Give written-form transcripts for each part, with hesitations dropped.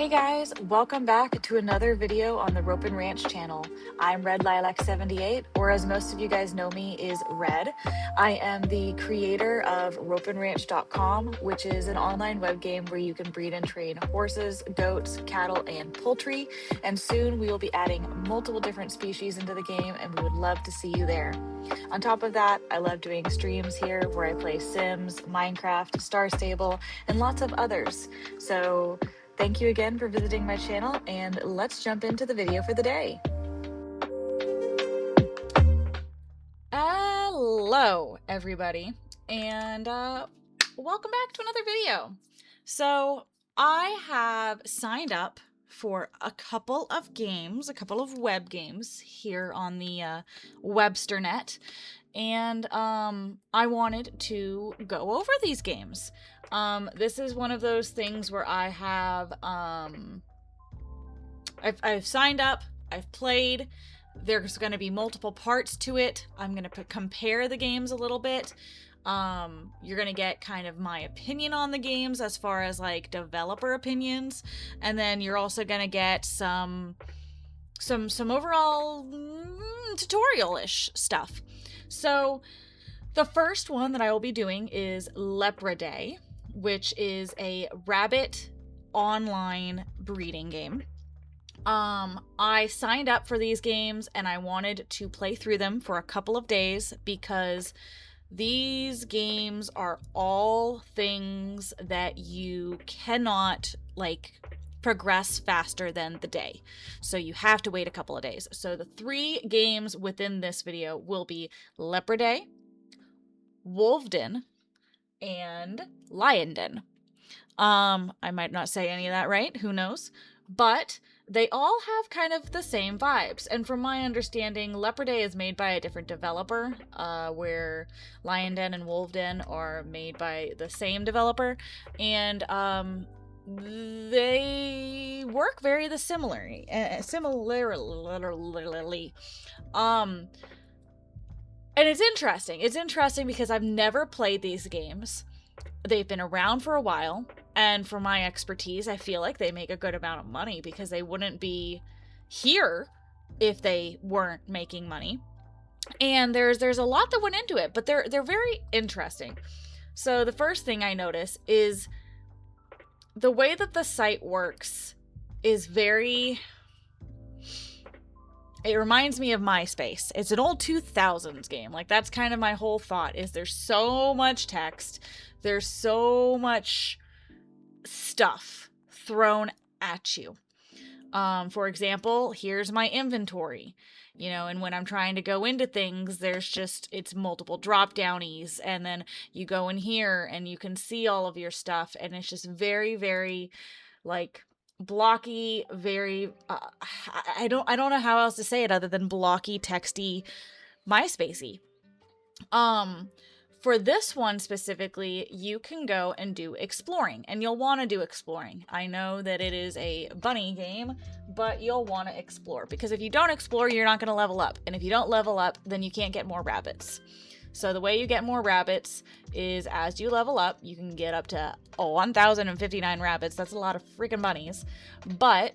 Hey guys, welcome back to another video on the Rope and Ranch channel. I'm Red Lilac 78, or as most of you guys know me is Red. I am the creator of ropeandranch.com, which is an online web game where you can breed and train horses, goats, cattle, and poultry. And soon we will be adding multiple different species into the game, and we would love to see you there. On top of that, I love doing streams here where I play Sims, Minecraft, Star Stable, and lots of others. So thank you again for visiting my channel, and let's jump into the video for the day. Hello, everybody, and welcome back to another video. So I have signed up for a couple of games, a couple of web games here on the Websternet, and I wanted to go over these games. This is one of those things where I have I've signed up, I've played. There's going to be multiple parts to it. I'm going to compare the games a little bit. You're going to get kind of my opinion on the games as far as like developer opinions, and then you're also going to get some overall tutorial-ish stuff. So the first one that I will be doing is Leporidae, which is a rabbit online breeding game. I signed up for these games and I wanted to play through them for a couple of days because these games are all things that you cannot progress faster than the day. So you have to wait a couple of days. So the 3 games within this video will be Leporidae, Wolveden, and Lionden. I might not say any of that right, who knows? But they all have kind of the same vibes. And from my understanding, Leporidae is made by a different developer, where Lionden and Wolveden are made by the same developer. And they work very similarly. And it's interesting. It's interesting because I've never played these games. They've been around for a while, and for my expertise, I feel like they make a good amount of money because they wouldn't be here if they weren't making money. And there's a lot that went into it, but they're very interesting. So the first thing I notice is the way that the site works is it reminds me of MySpace. It's an old 2000s game. Like, that's kind of my whole thought, is there's so much text. There's so much stuff thrown at you. For example, here's my inventory. And when I'm trying to go into things, it's multiple drop downies, and then you go in here and you can see all of your stuff, and it's just very, very blocky, very I don't know how else to say it other than blocky, texty, MySpacey. For this one specifically, you can go and do exploring, and you'll want to do exploring. I know that it is a bunny game, but you'll want to explore, because if you don't explore, you're not going to level up, and if you don't level up, then you can't get more rabbits. So the way you get more rabbits is as you level up, you can get up to 1,059 rabbits. That's a lot of freaking bunnies. But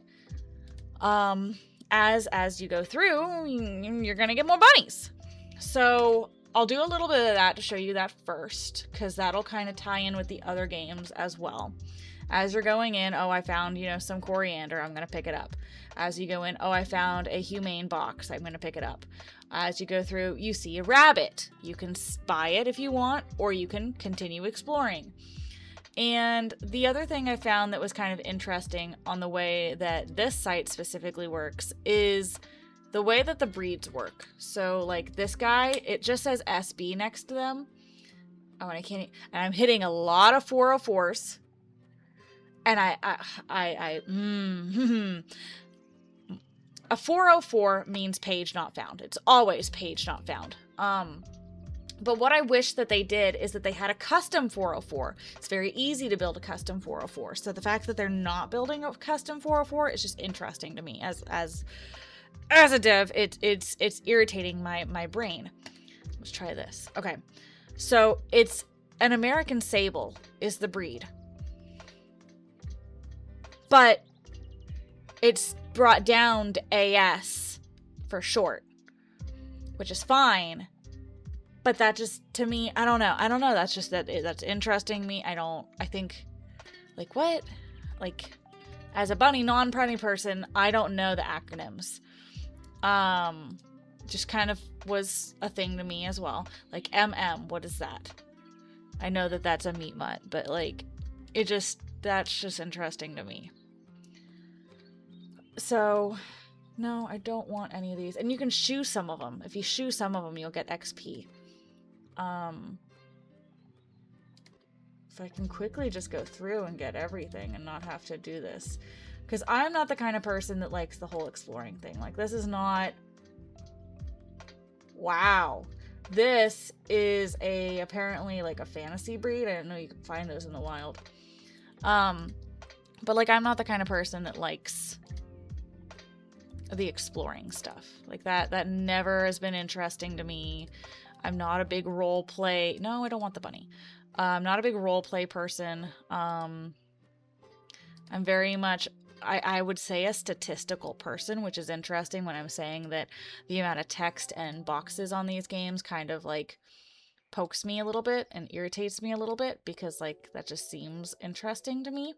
as you go through, you're going to get more bunnies. So I'll do a little bit of that to show you that first, because that'll kind of tie in with the other games as well. As you're going in, I found, some coriander, I'm going to pick it up. As you go in, I found a humane box, I'm going to pick it up. As you go through, you see a rabbit. You can buy it if you want, or you can continue exploring. And the other thing I found that was kind of interesting on the way that this site specifically works is the way that the breeds work. So this guy, it just says SB next to them. Oh, and I'm hitting a lot of 404s. And a 404 means page not found. It's always page not found. But what I wish that they did is that they had a custom 404. It's very easy to build a custom 404. So the fact that they're not building a custom 404 is just interesting to me. As a dev, it's irritating my brain. Let's try this. Okay. So it's an American Sable is the breed. But It's brought down to AS for short, which is fine. But that just, to me, I don't know. That's just that's interesting to me. I think, like, what? Like, as a bunny, non-bunny person, I don't know the acronyms. Just kind of was a thing to me as well. Like, what is that? I know that that's a meat mutt, but, like, that's just interesting to me. So, no, I don't want any of these. And you can shoe some of them. If you shoe some of them, you'll get XP. If I can quickly just go through and get everything and not have to do this. Because I'm not the kind of person that likes the whole exploring thing. Like, this is not... Wow. This is apparently, like, a fantasy breed. I didn't know you could find those in the wild. But, like, I'm not the kind of person that likes the exploring stuff. Like, that never has been interesting to me. I'm not a big role play. No, I don't want the bunny. I'm not a big role play person. I'm very much, I would say, a statistical person, which is interesting when I'm saying that the amount of text and boxes on these games kind of like pokes me a little bit and irritates me a little bit because like that just seems interesting to me.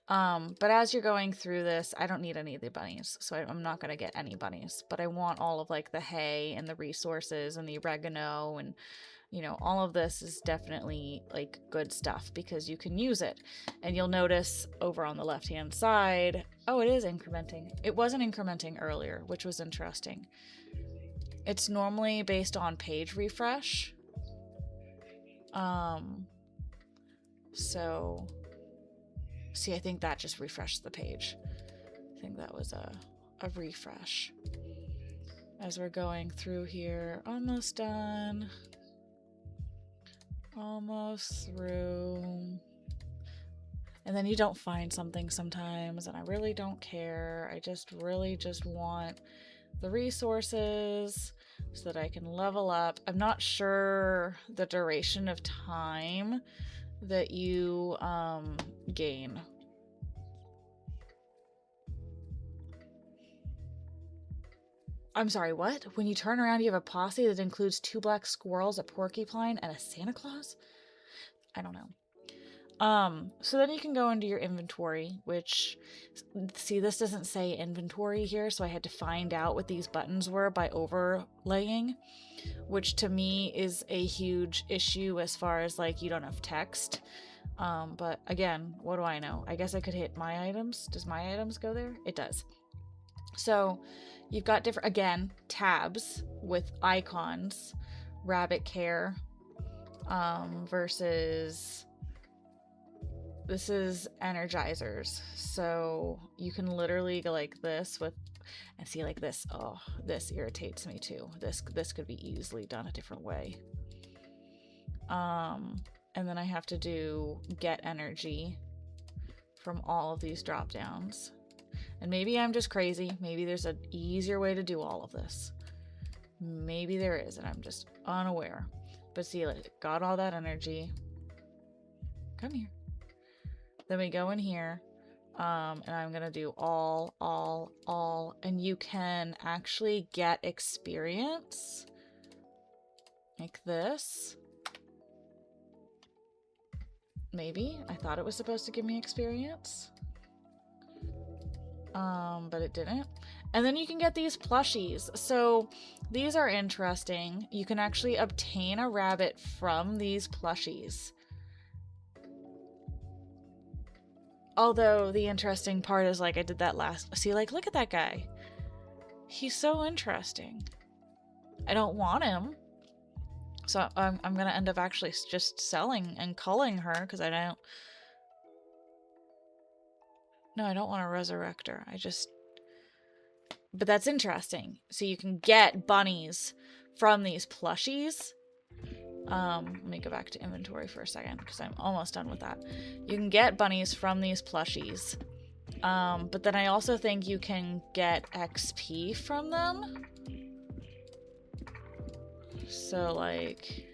But as you're going through this, I don't need any of the bunnies, so I'm not going to get any bunnies, but I want all of like the hay and the resources and the oregano and, you know, all of this is definitely like good stuff because you can use it. And you'll notice over on the left-hand side, oh, it is incrementing. It wasn't incrementing earlier, which was interesting. It's normally based on page refresh. So... See, I think that just refreshed the page. I think that was a refresh. As we're going through here, almost done. Almost through. And then you don't find something sometimes, and I really don't care. I just really just want the resources so that I can level up. I'm not sure the duration of time that you gain. I'm sorry, what? When you turn around, you have a posse that includes 2 black squirrels, a porcupine, and a Santa Claus? I don't know. So then you can go into your inventory, which, see, this doesn't say inventory here, so I had to find out what these buttons were by overlaying, which to me is a huge issue as far as, like, you don't have text. But again, what do I know? I guess I could hit my items. Does my items go there? It does. So you've got different, again, tabs with icons, rabbit care, versus... This is energizers, so you can literally go like this with, and see like this. Oh, this irritates me too. This could be easily done a different way. And then I have to do get energy from all of these drop downs. And maybe I'm just crazy. Maybe there's an easier way to do all of this. Maybe there is, and I'm just unaware. But see, like, got all that energy. Come here. Then we go in here, and I'm gonna do all, and you can actually get experience like this. Maybe. I thought it was supposed to give me experience. But it didn't. And then you can get these plushies. So these are interesting. You can actually obtain a rabbit from these plushies. Although the interesting part is, like, I did that last... See, like, look at that guy. He's so interesting. I don't want him. So I'm going to end up actually just selling and culling her because I don't... No, I don't want to resurrect her. I just... But that's interesting. So you can get bunnies from these plushies. Let me go back to inventory for a second because I'm almost done with that. You can get bunnies from these plushies. But then I also think you can get XP from them. So, like...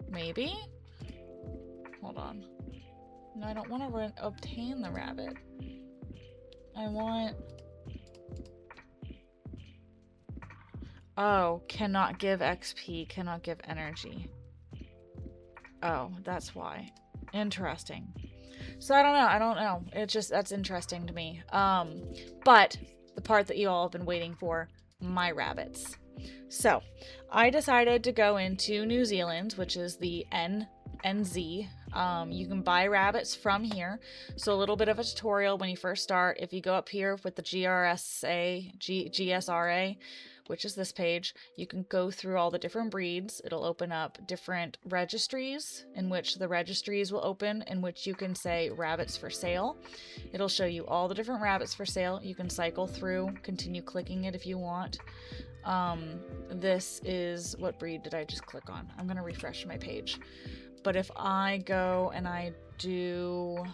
Maybe? Hold on. No, I don't want to obtain the rabbit. I want... Oh, cannot give XP, cannot give energy. Oh, that's why. Interesting. So I don't know. It's just, that's interesting to me. But the part that you all have been waiting for, my rabbits. So I decided to go into New Zealand, which is the NZ. You can buy rabbits from here. So a little bit of a tutorial when you first start. If you go up here with the GSRA, which is this page, you can go through all the different breeds. It'll open up different registries, in which the registries will open, in which you can say rabbits for sale. It'll show you all the different rabbits for sale. You can cycle through, continue clicking it if you want. This is, what breed did I just click on? I'm going to refresh my page. But if I go and I do...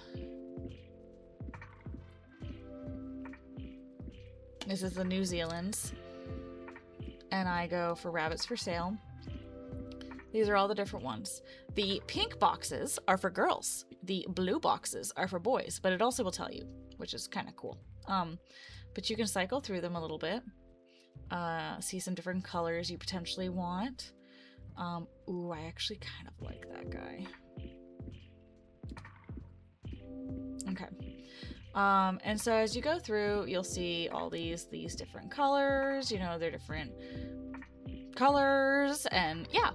This is the New Zealand's. And I go for rabbits for sale. These are all the different ones. The pink boxes are for girls. The blue boxes are for boys, but it also will tell you, which is kind of cool. But you can cycle through them a little bit. See some different colors you potentially want. Ooh, I actually kind of like that guy. Okay. And so as you go through, you'll see all these different colors, you know, they're different colors, and yeah.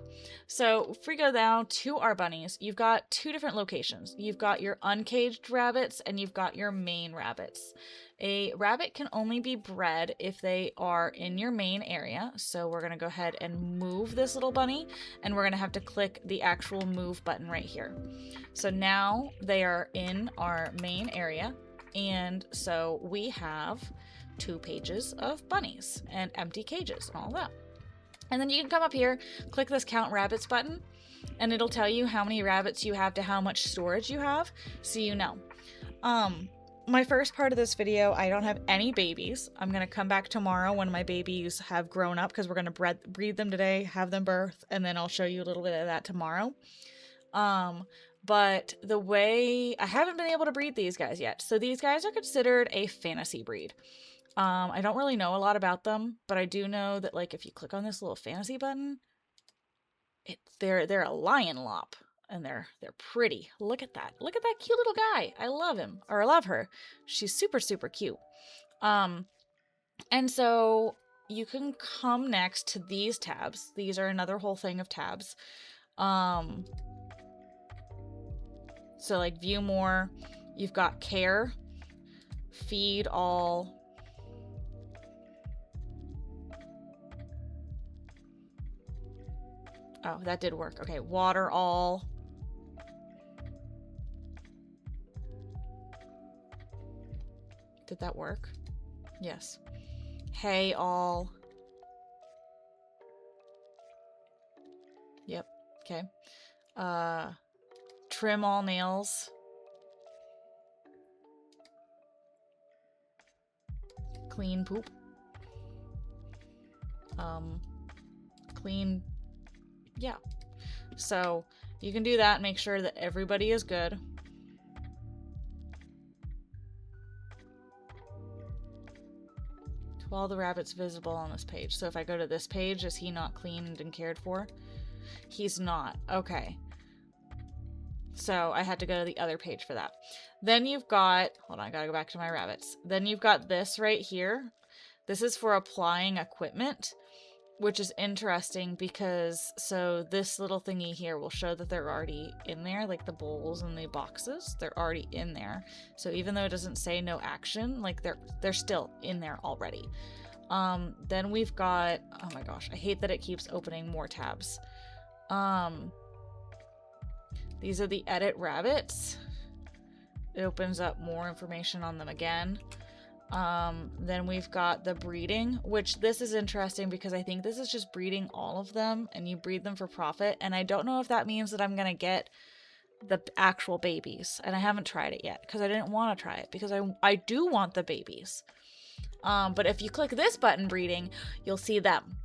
So if we go down to our bunnies, you've got two different locations. You've got your uncaged rabbits and you've got your main rabbits. A rabbit can only be bred if they are in your main area. So we're going to go ahead and move this little bunny, and we're going to have to click the actual move button right here. So now they are in our main area. And so we have 2 pages of bunnies and empty cages and all that. And then you can come up here, click this count rabbits button, and it'll tell you how many rabbits you have to how much storage you have, so you know. My first part of this video, I don't have any babies. I'm going to come back tomorrow when my babies have grown up, because we're going to breed them today, have them birth, and then I'll show you a little bit of that tomorrow. But the way, I haven't been able to breed these guys yet. So these guys are considered a fantasy breed. I don't really know a lot about them, but I do know that, like, if you click on this little fantasy button, they're a LionLop, and they're pretty. Look at that. Look at that cute little guy. I love him, or I love her. She's super, super cute. And so you can come next to these tabs. These are another whole thing of tabs. So like view more, you've got care, feed all, oh, that did work. Okay, water all, did that work? Yes. Hay all, yep, okay. Trim all nails. Clean poop. Clean, yeah. So you can do that, make sure that everybody is good. To all the rabbits visible on this page. So if I go to this page, is he not cleaned and cared for? He's not. Okay. So I had to go to the other page for that. Then you've got, hold on, I gotta go back to my rabbits. Then you've got this right here. This is for applying equipment, which is interesting because, so this little thingy here will show that they're already in there, like the bowls and the boxes, they're already in there. So even though it doesn't say no action, like they're still in there already. Then we've got, oh my gosh, I hate that it keeps opening more tabs. These are the edit rabbits. It opens up more information on them again. Then we've got the breeding, which this is interesting because I think this is just breeding all of them, and you breed them for profit. And I don't know if that means that I'm going to get the actual babies. And I haven't tried it yet because I didn't want to try it because I do want the babies. But if you click this button, breeding, you'll see them.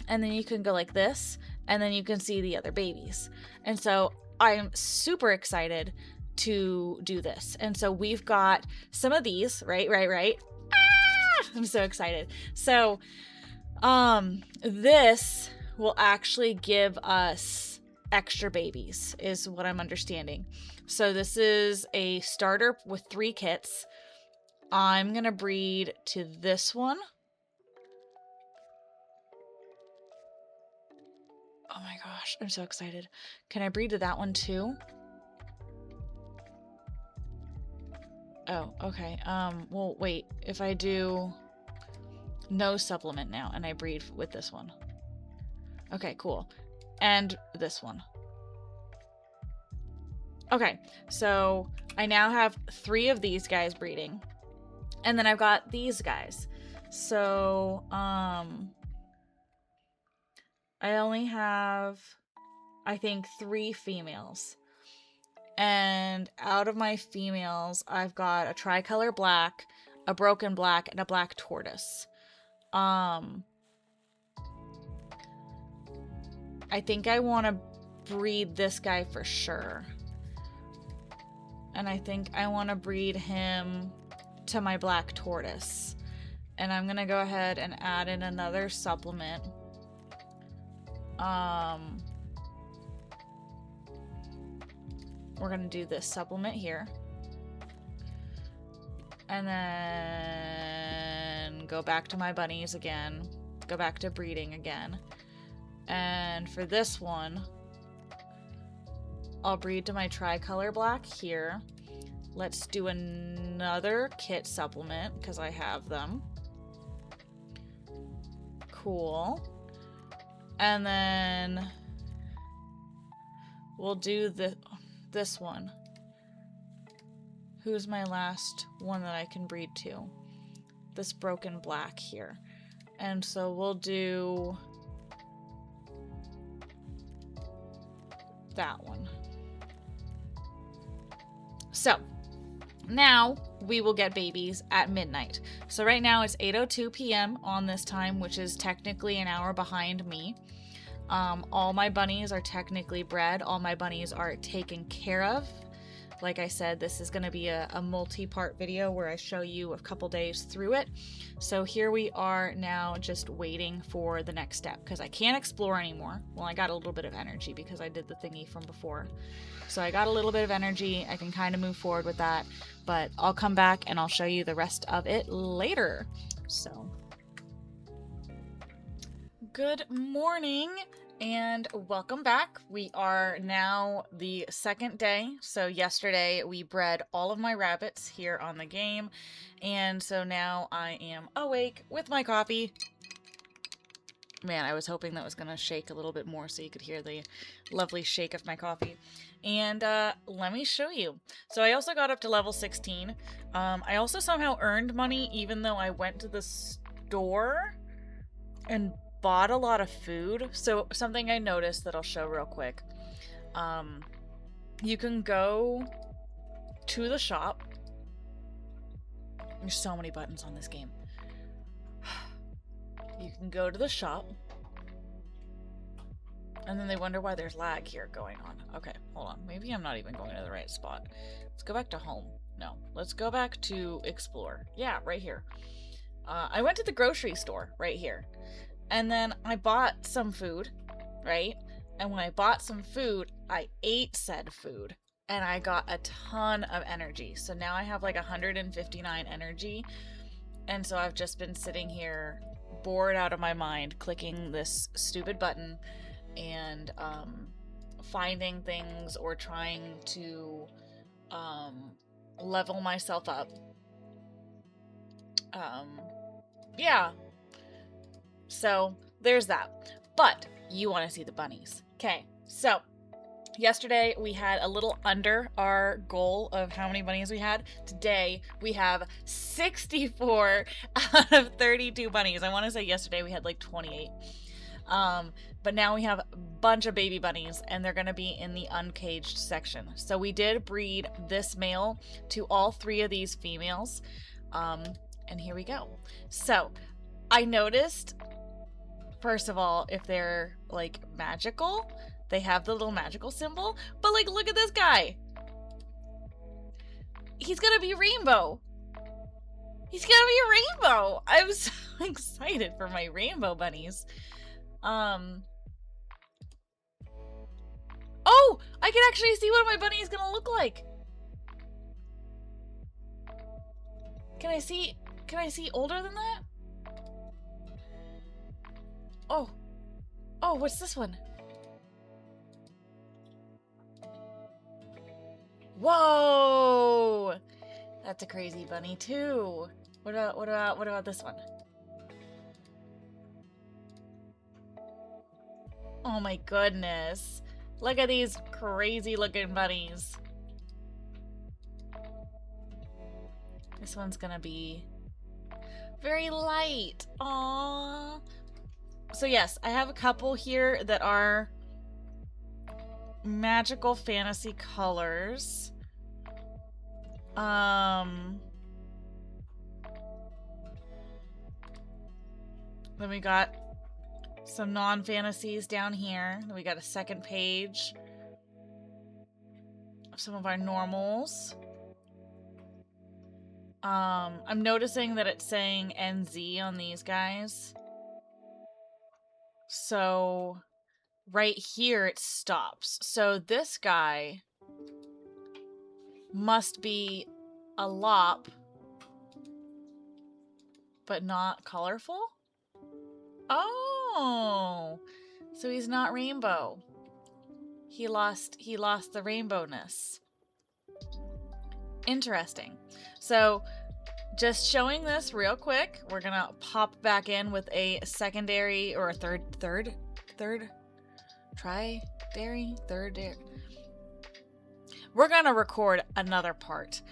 And then you can go like this, and then you can see the other babies. And so I'm super excited to do this. And so we've got some of these, right? I'm so excited. So this will actually give us extra babies, is what I'm understanding. So this is a starter with 3 kits. I'm gonna breed to this one. Oh my gosh, I'm so excited. Can I breed to that one too? Oh, okay. Well, wait. If I do no supplement now and I breed with this one. Okay, cool. And this one. Okay, so I now have 3 of these guys breeding. And then I've got these guys. So, I only have, I think, 3 females. And out of my females, I've got a tricolor black, a broken black, and a black tortoise. I think I want to breed this guy for sure. And I think I want to breed him to my black tortoise. And I'm going to go ahead and add in another supplement. We're going to do this supplement here. And then go back to my bunnies again. Go back to breeding again. And for this one, I'll breed to my tricolor black here. Let's do another kit supplement because I have them. Cool. And then we'll do this one. Who's my last one that I can breed to? This broken black here. And so we'll do that one. So now we will get babies at midnight. So right now it's 8:02 p.m. on this time, which is technically an hour behind me. All my bunnies are technically bred. All my bunnies are taken care of. Like I said, this is going to be a multi-part video where I show you a couple days through it. So here we are now just waiting for the next step because I can't explore anymore. Well, I got a little bit of energy because I did the thingy from before. So I got a little bit of energy. I can kind of move forward with that, but I'll come back and I'll show you the rest of it later. So good morning and welcome back. We are now the second day. So yesterday we bred all of my rabbits here on the game. And so now I am awake with my coffee. Man, I was hoping that was going to shake a little bit more so you could hear the lovely shake of my coffee. And let me show you. So I also got up to level 16. I also somehow earned money even though I went to the store and bought a lot of food. So something I noticed that I'll show real quick. You can go to the shop. There's so many buttons on this game. You can go to the shop. And then they wonder why there's lag here going on. Okay, hold on. Maybe I'm not even going to the right spot. Let's go back to home. No, let's go back to explore. Yeah, right here. I went to the grocery store right here. And then I bought some food, right? And when I bought some food, I ate said food. And I got a ton of energy. So now I have like 159 energy. And so I've just been sitting here bored out of my mind clicking this stupid button and finding things or trying to level myself up. Yeah. So there's that. But you want to see the bunnies. Okay, so yesterday we had a little under our goal of how many bunnies we had. Today we have 64 out of 32 bunnies. I want to say yesterday we had like 28. But now we have a bunch of baby bunnies and they're going to be in the uncaged section. So we did breed this male to all 3 of these females. And here we go. So I noticed, first of all, if they're like magical, they have the little magical symbol, but like, look at this guy. He's gonna be rainbow. He's gonna be a rainbow. I'm so excited for my rainbow bunnies. Oh, I can actually see what my bunny is gonna look like. Can I see older than that? Oh, what's this one? Whoa! That's a crazy bunny too. What about this one? Oh my goodness. Look at these crazy looking bunnies. This one's gonna be very light. Aww. So yes, I have a couple here that are magical fantasy colors. Then we got some non-fantasies down here. Then we got a second page of some of our normals. I'm noticing that it's saying NZ on these guys. So right here it stops. So this guy must be a lop, but not colorful? Oh, so he's not rainbow. He lost the rainbowness. Interesting. So just showing this real quick, we're gonna pop back in with a secondary or a third tri-dairy. We're gonna record another part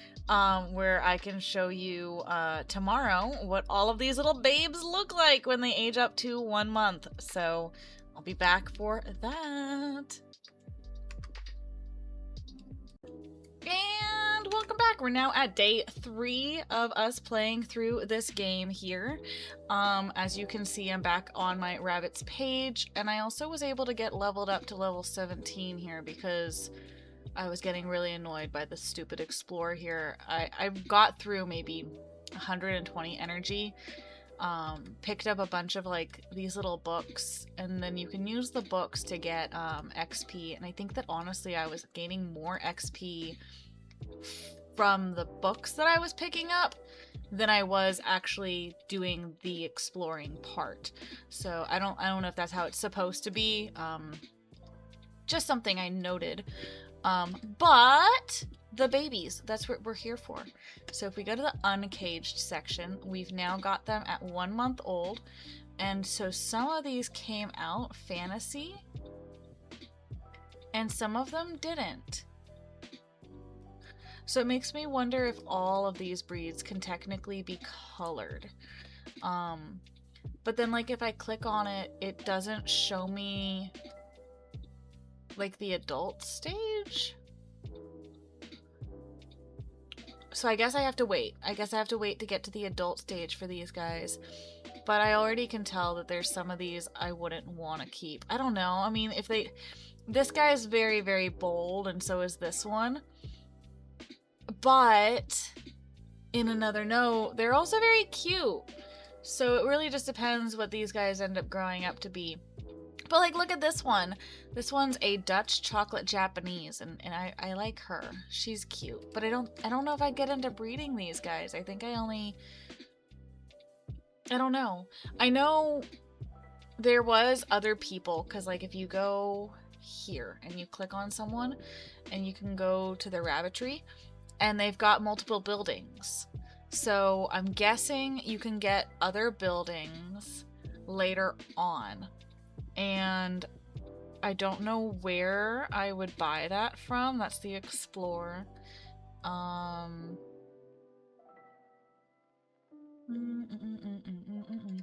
where I can show you tomorrow what all of these little babes look like when they age up to 1 month. So I'll be back for that. And welcome back. We're now at day 3 of us playing through this game here. As you can see, I'm back on my rabbits page, and I also was able to get leveled up to level 17 here because I was getting really annoyed by the stupid explorer here. I got through maybe 120 energy, picked up a bunch of like these little books, and then you can use the books to get XP, and I think that honestly I was gaining more XP from the books that I was picking up than I was actually doing the exploring part. So I don't know if that's how it's supposed to be. Just something I noted. But the babies, that's what we're here for. So if we go to the uncaged section, we've now got them at 1 month old. And so some of these came out fantasy and some of them didn't. So it makes me wonder if all of these breeds can technically be colored. But then like if I click on it, it doesn't show me like the adult stage. So I guess I have to wait. I guess I have to wait to get to the adult stage for these guys. But I already can tell that there's some of these I wouldn't want to keep. I don't know. I mean, if they... This guy is very, very bold, and so is this one. But in another note, they're also very cute. So it really just depends what these guys end up growing up to be. But like, look at this one. This one's a Dutch chocolate Japanese, and I like her. She's cute. But I don't know if I'd get into breeding these guys. I think I don't know. I know there was other people, because like if you go here and you click on someone and you can go to the rabbitry and they've got multiple buildings. So I'm guessing you can get other buildings later on. And I don't know where I would buy that from. That's the Explorer.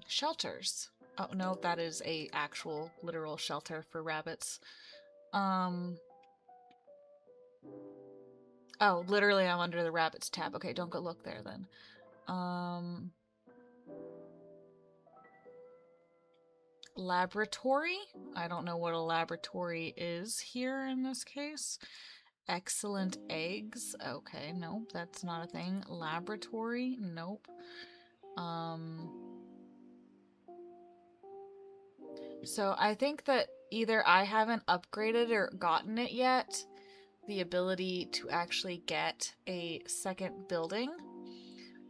Shelters. Oh, no, that is a actual literal shelter for rabbits. Oh, literally I'm under the rabbits tab. Okay, don't go look there then. Laboratory? I don't know what a laboratory is here in this case. Excellent eggs. Okay, nope, that's not a thing. Laboratory. Nope. So I think that either I haven't upgraded or gotten it yet, the ability to actually get a second building,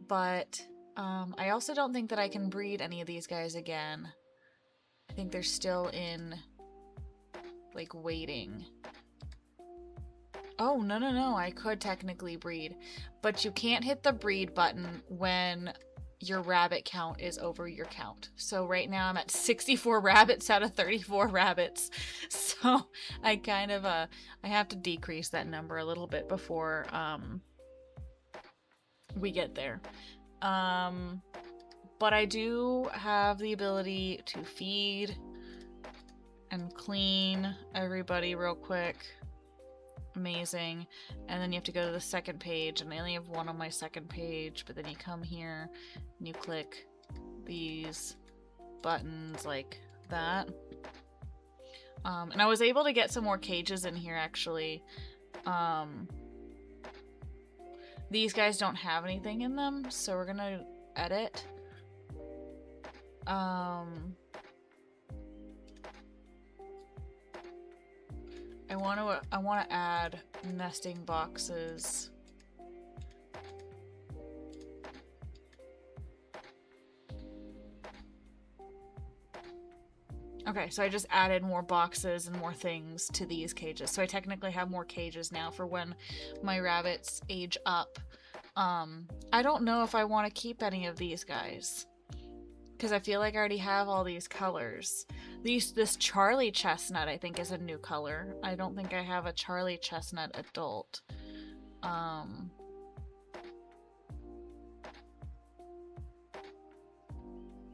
but I also don't think that I can breed any of these guys again. I think they're still in, like, waiting. Oh, no, no, no, I could technically breed, but you can't hit the breed button when your rabbit count is over your count. So right now I'm at 64 rabbits out of 34 rabbits. So I kind of, I have to decrease that number a little bit before, we get there. But I do have the ability to feed and clean everybody real quick. Amazing. And then you have to go to the second page, and I only have one on my second page, but then you come here and you click these buttons like that. And I was able to get some more cages in here, actually. These guys don't have anything in them, so we're gonna edit. I want to add nesting boxes. Okay, so I just added more boxes and more things to these cages. So I technically have more cages now for when my rabbits age up. I don't know if I want to keep any of these guys, because I feel like I already have all these colors. This Charlie Chestnut, I think, is a new color. I don't think I have a Charlie Chestnut adult. Yeah,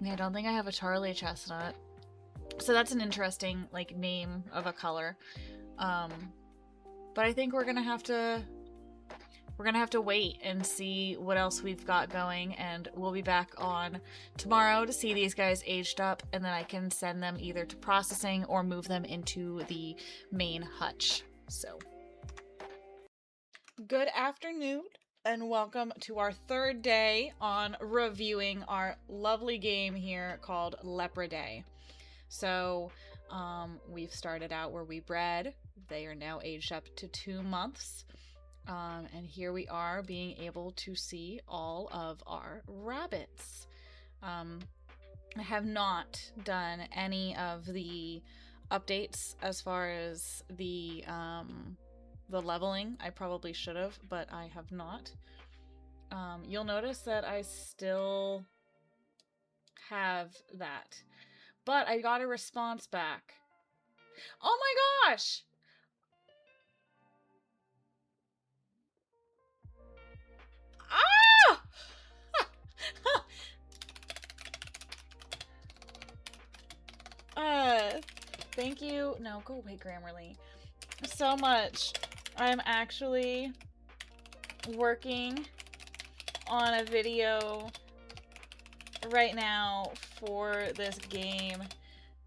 I don't think I have a Charlie Chestnut. So that's an interesting, like, name of a color. But I think we're gonna have to wait and see what else we've got going, and we'll be back on tomorrow to see these guys aged up, and then I can send them either to processing or move them into the main hutch. So, good afternoon, and welcome to our third day on reviewing our lovely game here called Leporidae. So, we've started out where we bred. They are now aged up to 2 months. And here we are being able to see all of our rabbits. I have not done any of the updates as far as the leveling. I probably should have, but I have not. You'll notice that I still have that. But I got a response back. Oh my gosh! Thank you. No, go away, Grammarly. So much. I'm actually working on a video right now for this game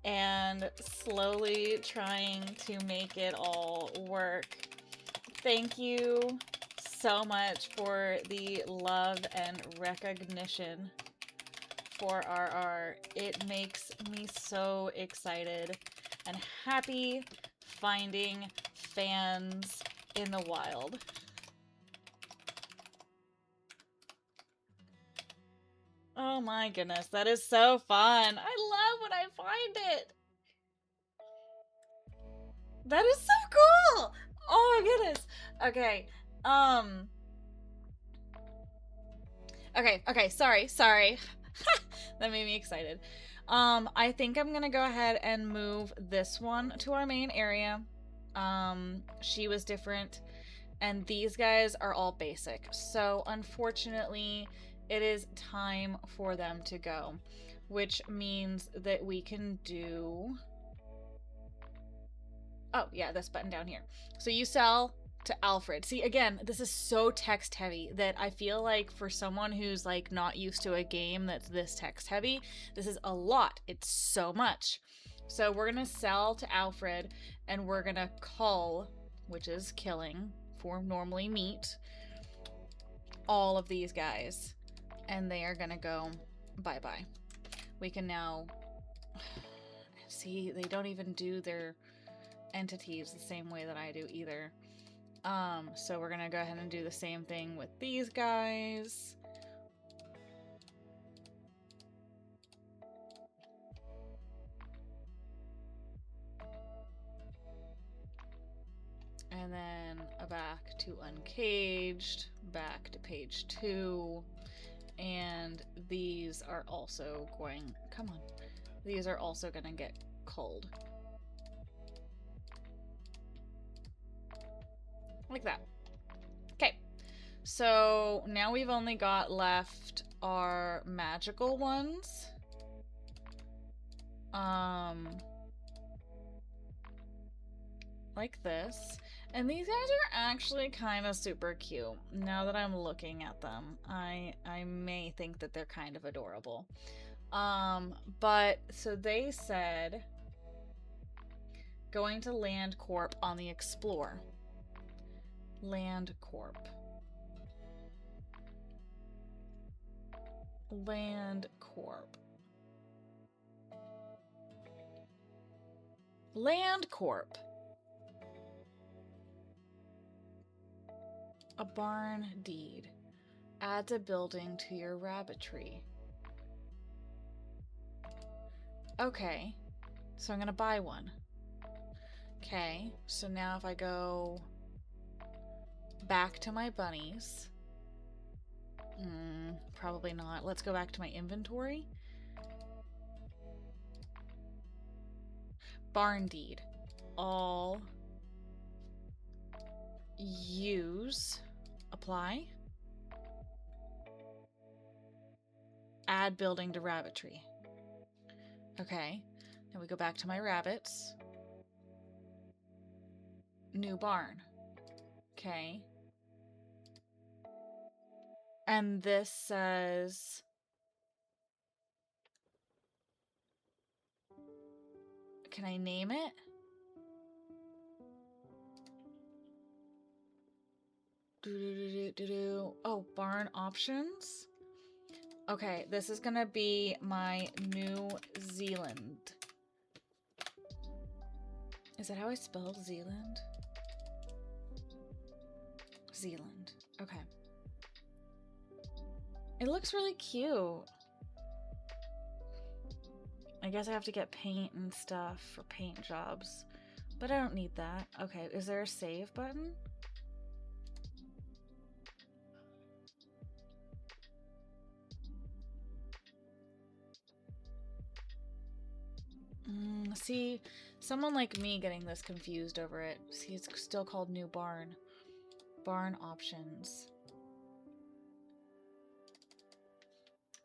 and slowly trying to make it all work. Thank you so much for the love and recognition for our art. It makes me so excited and happy finding fans in the wild. Oh my goodness, that is so fun. I love when I find it. That is so cool. Oh my goodness. Okay. Okay, sorry. That made me excited. I think I'm gonna go ahead and move this one to our main area. She was different, and these guys are all basic. So unfortunately, it is time for them to go, which means that we can do... Oh, yeah, this button down here. So you sell to Alfred. See, again, this is so text heavy that I feel like for someone who's like not used to a game that's this text heavy, this is a lot. It's so much. So we're gonna sell to Alfred, and we're gonna cull, which is killing, normally meet all of these guys, and they are gonna go bye-bye. We can now see they don't even do their entities the same way that I do either. So we're gonna go ahead and do the same thing with these guys. And then back to uncaged, back to page 2. And these are also going, come on, these are also gonna get culled. Like that. Okay, so now we've only got left our magical ones. Like this. And these guys are actually kind of super cute. Now that I'm looking at them, I may think that they're kind of adorable. But so they said going to Land Corp on the Explore. Land Corp. Land Corp. Land Corp. A barn deed. Adds a building to your rabbitry. Okay, so I'm gonna buy one. Okay, so now if I go back to my bunnies, probably not. Let's go back to my inventory. Barn deed. All use. Apply. Add building to rabbitry. Okay, now we go back to my rabbits. New barn. Okay. And this says can I name it? Oh, barn options. Okay, this is gonna be my New Zealand. Is that how I spelled Zealand? Zealand. Okay. It looks really cute. I guess I have to get paint and stuff for paint jobs, but I don't need that. Okay, is there a save button? See, someone like me getting this confused over it. See, it's still called New Barn. Barn options.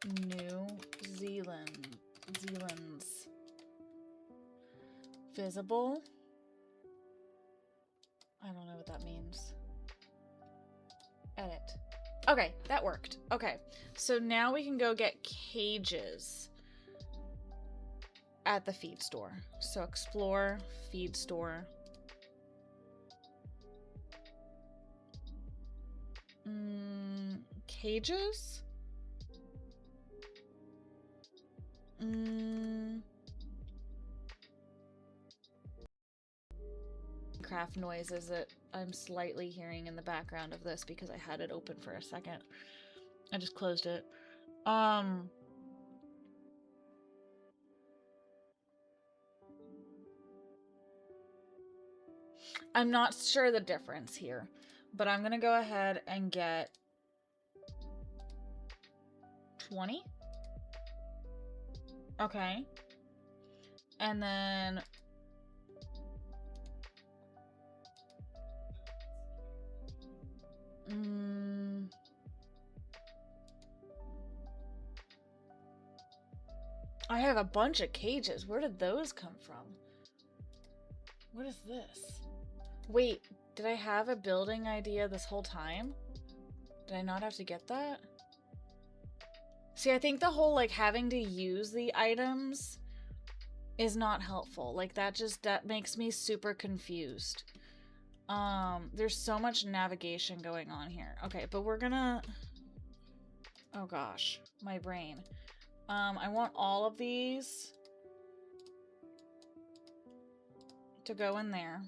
New Zealand. Zealand's. Visible. I don't know what that means. Edit. Okay, that worked. Okay, so now we can go get cages at the feed store. So explore, feed store. Cages? Craft noises that I'm slightly hearing in the background of this because I had it open for a second. I just closed it. I'm not sure the difference here, but I'm gonna go ahead and get 20. Okay. And then I have a bunch of cages. Where did those come from? What is this? Wait, did I have a building idea this whole time? Did I not have to get that? See, I think the whole, like, having to use the items is not helpful. Like, that makes me super confused. There's so much navigation going on here. Okay, but we're gonna... Oh gosh, my brain. I want all of these to go in there.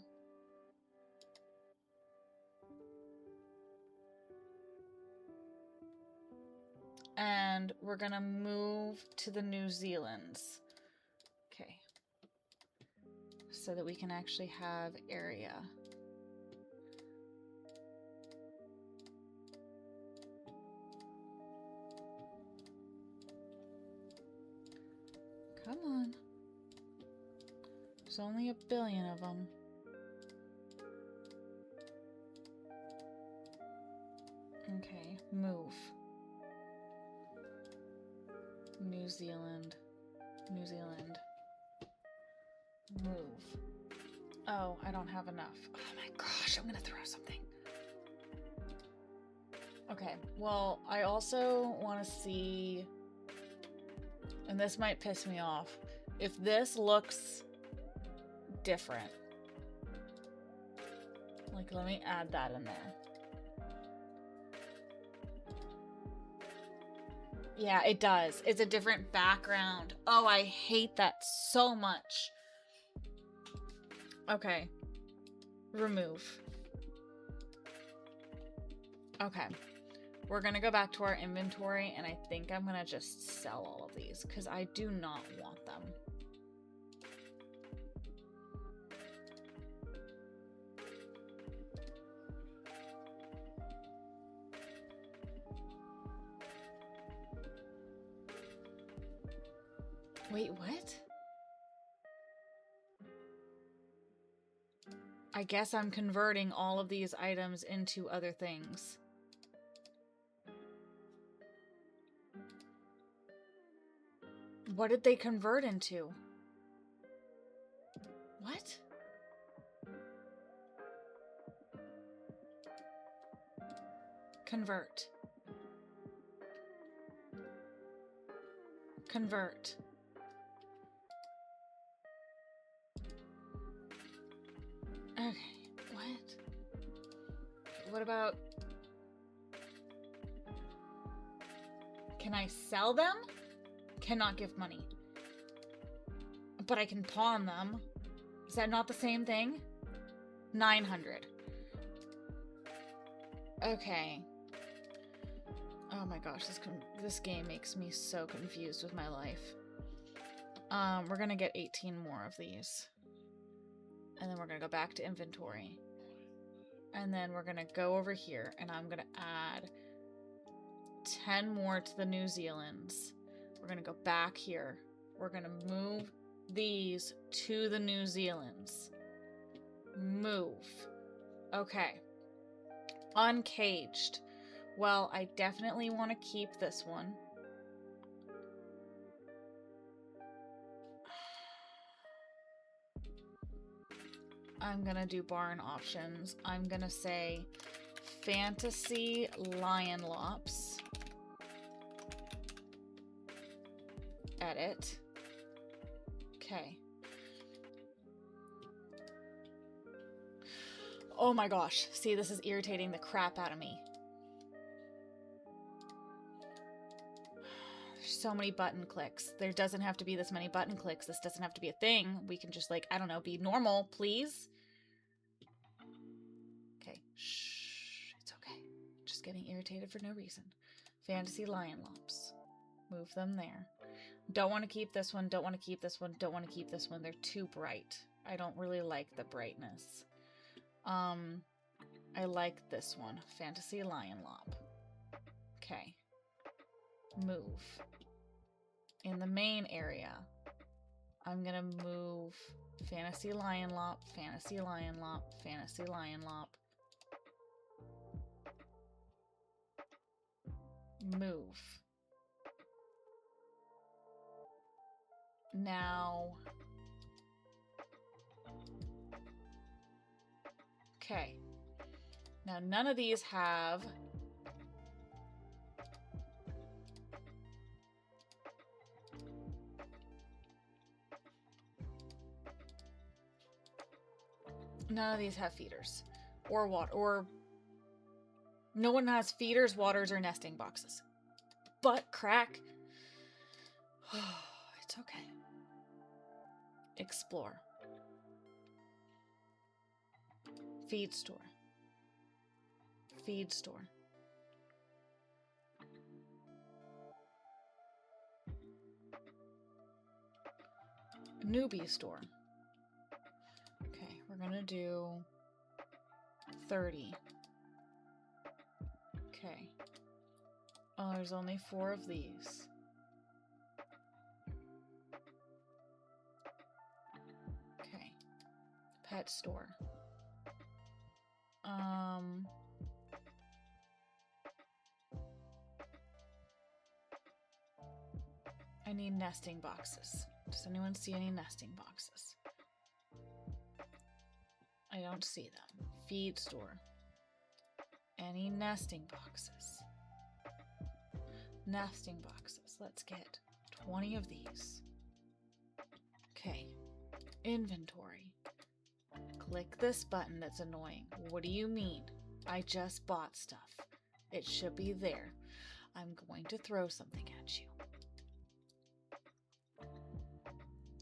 And we're gonna move to the New Zealands. Okay. So that we can actually have area. Come on. There's only 1 billion of them. Okay, move. New Zealand. New Zealand. Move. Oh, I don't have enough. Oh my gosh, I'm gonna throw something. Okay, well, I also want to see, and this might piss me off, if this looks different. Like, let me add that in there. Yeah, it does. It's a different background. Oh, I hate that so much. Okay. Remove. Okay. We're gonna go back to our inventory, and I think I'm gonna just sell all of these, because I do not want them. Wait, what? I guess I'm converting all of these items into other things. What did they convert into? What? Convert. Convert. Okay, what? What about... Can I sell them? Cannot give money. But I can pawn them. Is that not the same thing? 900. Okay. Oh my gosh, this game makes me so confused with my life. We're gonna get 18 more of these. And then we're gonna go back to inventory. And then we're gonna go over here, and I'm gonna add 10 more to the New Zealands. We're gonna go back here. We're gonna move these to the New Zealands. Move. Okay. Uncaged. Well, I definitely want to keep this one. I'm gonna do barn options. I'm gonna say fantasy LionLops. Edit. Okay. Oh my gosh. See, this is irritating the crap out of me. There's so many button clicks. There doesn't have to be this many button clicks. This doesn't have to be a thing. We can just, like, I don't know, be normal, please. Okay. Shh. It's okay. Just getting irritated for no reason. Fantasy LionLops. Move them there. Don't want to keep this one. Don't want to keep this one. Don't want to keep this one. They're too bright. I don't really like the brightness. I like this one. Fantasy LionLop. Okay. Move. In the main area, I'm gonna move Fantasy LionLop, Fantasy LionLop, Fantasy LionLop. Move. Now... Okay. Now, none of these have... None of these have feeders. or water, or no one has feeders, waters, or nesting boxes. Butt crack. It's okay. Explore. Feed store. Feed store. Newbie store. Okay, we're gonna do 30. Okay. Oh, there's only 4 of these. Okay. Pet store. I need nesting boxes. Does anyone see any nesting boxes? I don't see them. Feed store. Any nesting boxes? Nesting boxes. Let's get 20 of these. Okay. Inventory. Click this button that's annoying. What do you mean? I just bought stuff. It should be there. I'm going to throw something at you.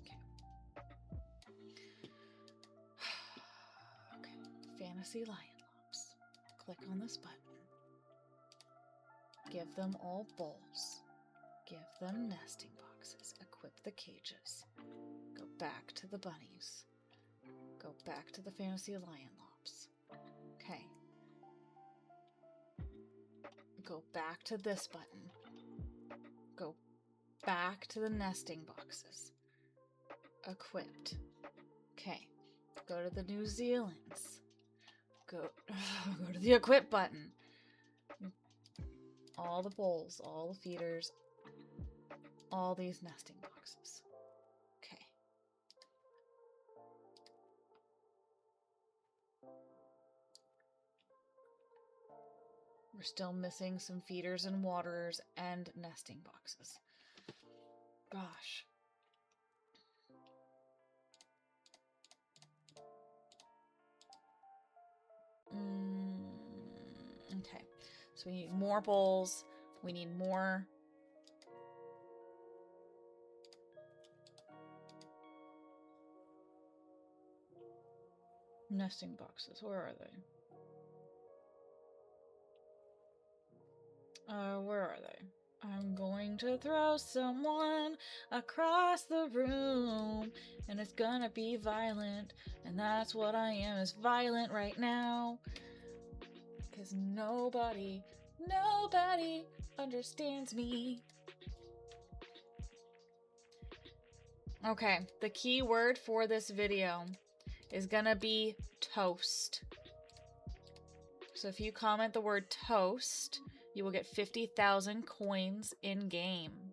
Okay. Okay. Fantasy LionLops. Click on this button. Give them all bowls. Give them nesting boxes. Equip the cages. Go back to the bunnies. Go back to the Fantasy LionLops. Okay. Go back to this button. Go back to the nesting boxes. Equipped. Okay. Go to the New Zealands. Go to the equip button. All the bowls, all the feeders, all these nesting boxes. Okay. We're still missing some feeders and waterers and nesting boxes. Gosh. Okay. So we need more bowls. We need more nesting boxes. Where are they? Where are they? I'm going to throw someone across the room, and it's gonna be violent, and that's what I am, is violent right now. Because nobody understands me. Okay, the key word for this video is gonna be toast. So if you comment the word toast, you will get 50,000 coins in game.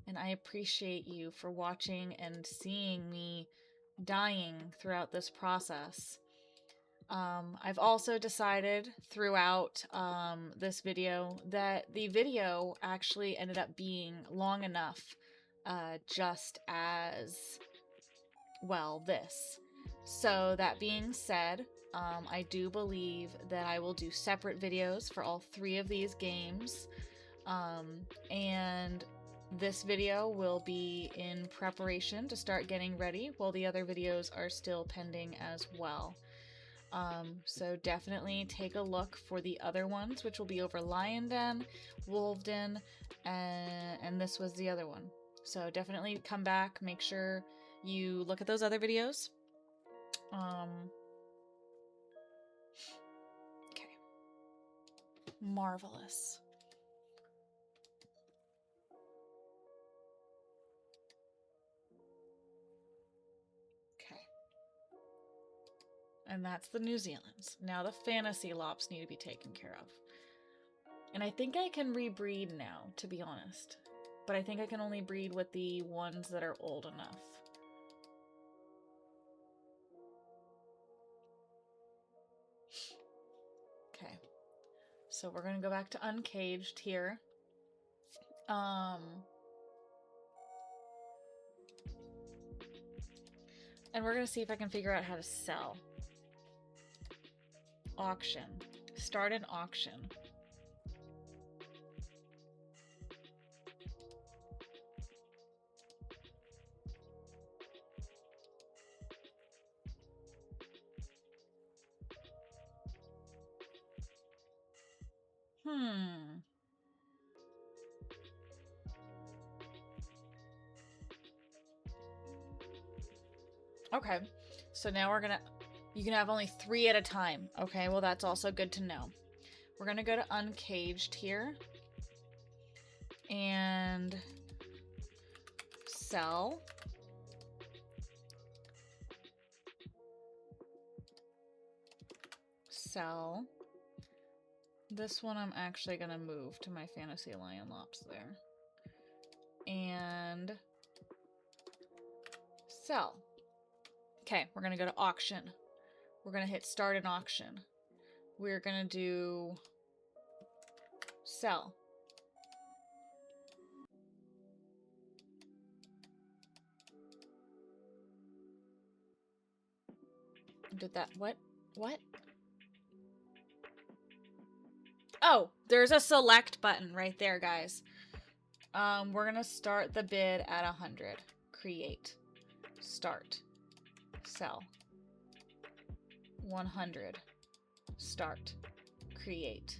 And I appreciate you for watching and seeing me dying throughout this process. I've also decided throughout this video that the video actually ended up being long enough just as, well, this. So that being said, I do believe that I will do separate videos for all 3 of these games. And this video will be in preparation to start getting ready, while the other videos are still pending as well. So definitely take a look for the other ones, which will be over Lion Den, Wolf Den, and this was the other one. So definitely come back, make sure you look at those other videos. Okay. Marvelous. Okay. And that's the New Zealand's. Now the Fantasy Lops need to be taken care of. And I think I can rebreed now, to be honest. But I think I can only breed with the ones that are old enough. Okay. So we're going to go back to Uncaged here. And we're going to see if I can figure out how to sell. Auction. Start an auction. Okay, so now you can have only 3 at a time. Okay, well that's also good to know. We're gonna go to uncaged here and sell. Sell. This one I'm actually gonna move to my fantasy LionLops there. And sell. Okay, we're gonna go to auction. We're gonna hit start an auction. We're gonna do sell. Did that, what? What? Oh, there's a select button right there, guys. We're gonna start the bid at 100. Create. Start. Sell. 100. Start. Create.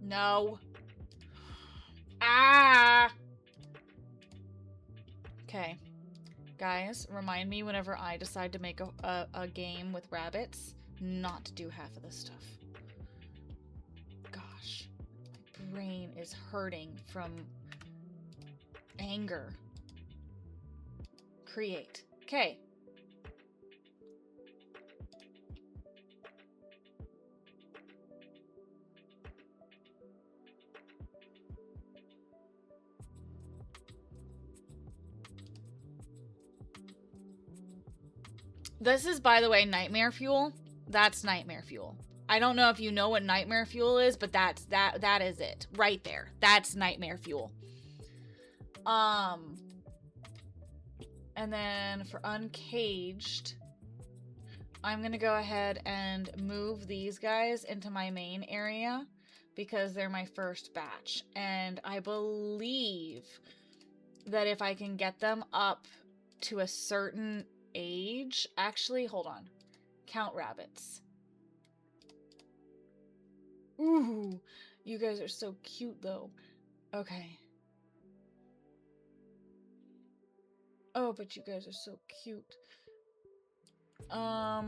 No. Ah! Okay. Guys, remind me whenever I decide to make a game with rabbits, not to do half of this stuff. Gosh. My brain is hurting from anger. Create. Okay. This is, by the way, nightmare fuel. That's nightmare fuel. I don't know if you know what nightmare fuel is, but that is it right there. That's nightmare fuel. And then for uncaged, I'm gonna go ahead and move these guys into my main area because they're my first batch. And I believe that if I can get them up to a certain age, actually, hold on. Count rabbits. Ooh, you guys are so cute though. Okay. Oh, but you guys are so cute. I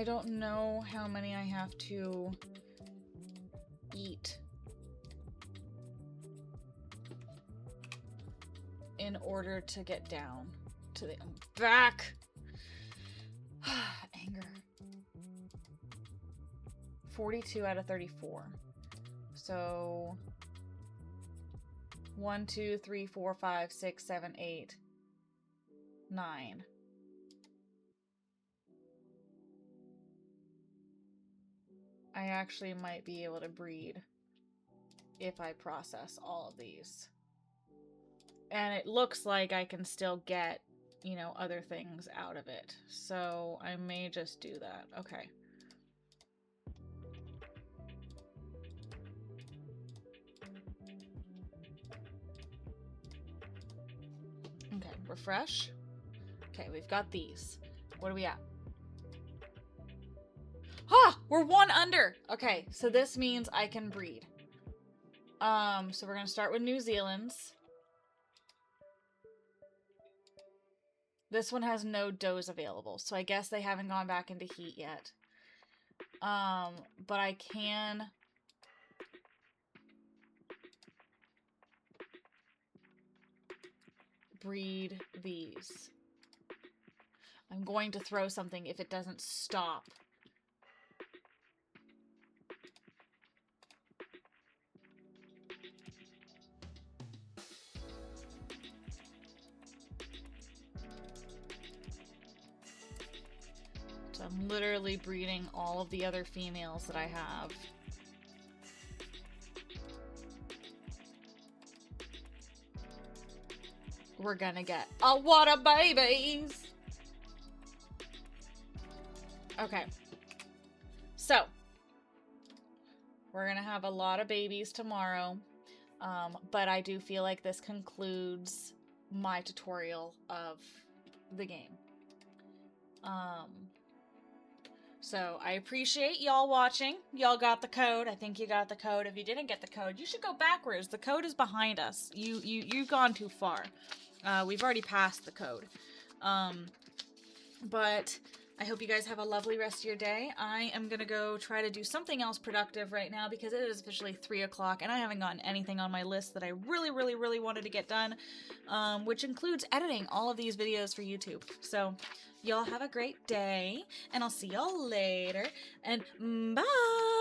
don't know how many I have to eat in order to get down to the back. Anger. 42 out of 34. So 1, 2, 3, 4, 5, 6, 7, 8, 9. I actually might be able to breed if I process all of these. And it looks like I can still get, you know, other things out of it. So I may just do that. Okay. Okay, refresh. Okay, we've got these. What are we at? Ah, we're 1 under. Okay, so this means I can breed. So we're gonna start with New Zealand's. This one has no does available, so I guess they haven't gone back into heat yet. But I can breed these. I'm going to throw something if it doesn't stop. So I'm literally breeding all of the other females that I have. we're gonna get a lot of babies. Okay. So, we're gonna have a lot of babies tomorrow. But I do feel like this concludes my tutorial of the game. So I appreciate y'all watching. Y'all got the code. I think you got the code. If you didn't get the code, you should go backwards. The code is behind us. You've gone too far. We've already passed the code. But I hope you guys have a lovely rest of your day. I am gonna go try to do something else productive right now because it is officially 3 o'clock and I haven't gotten anything on my list that I really wanted to get done, which includes editing all of these videos for YouTube. So y'all have a great day and I'll see y'all later and bye!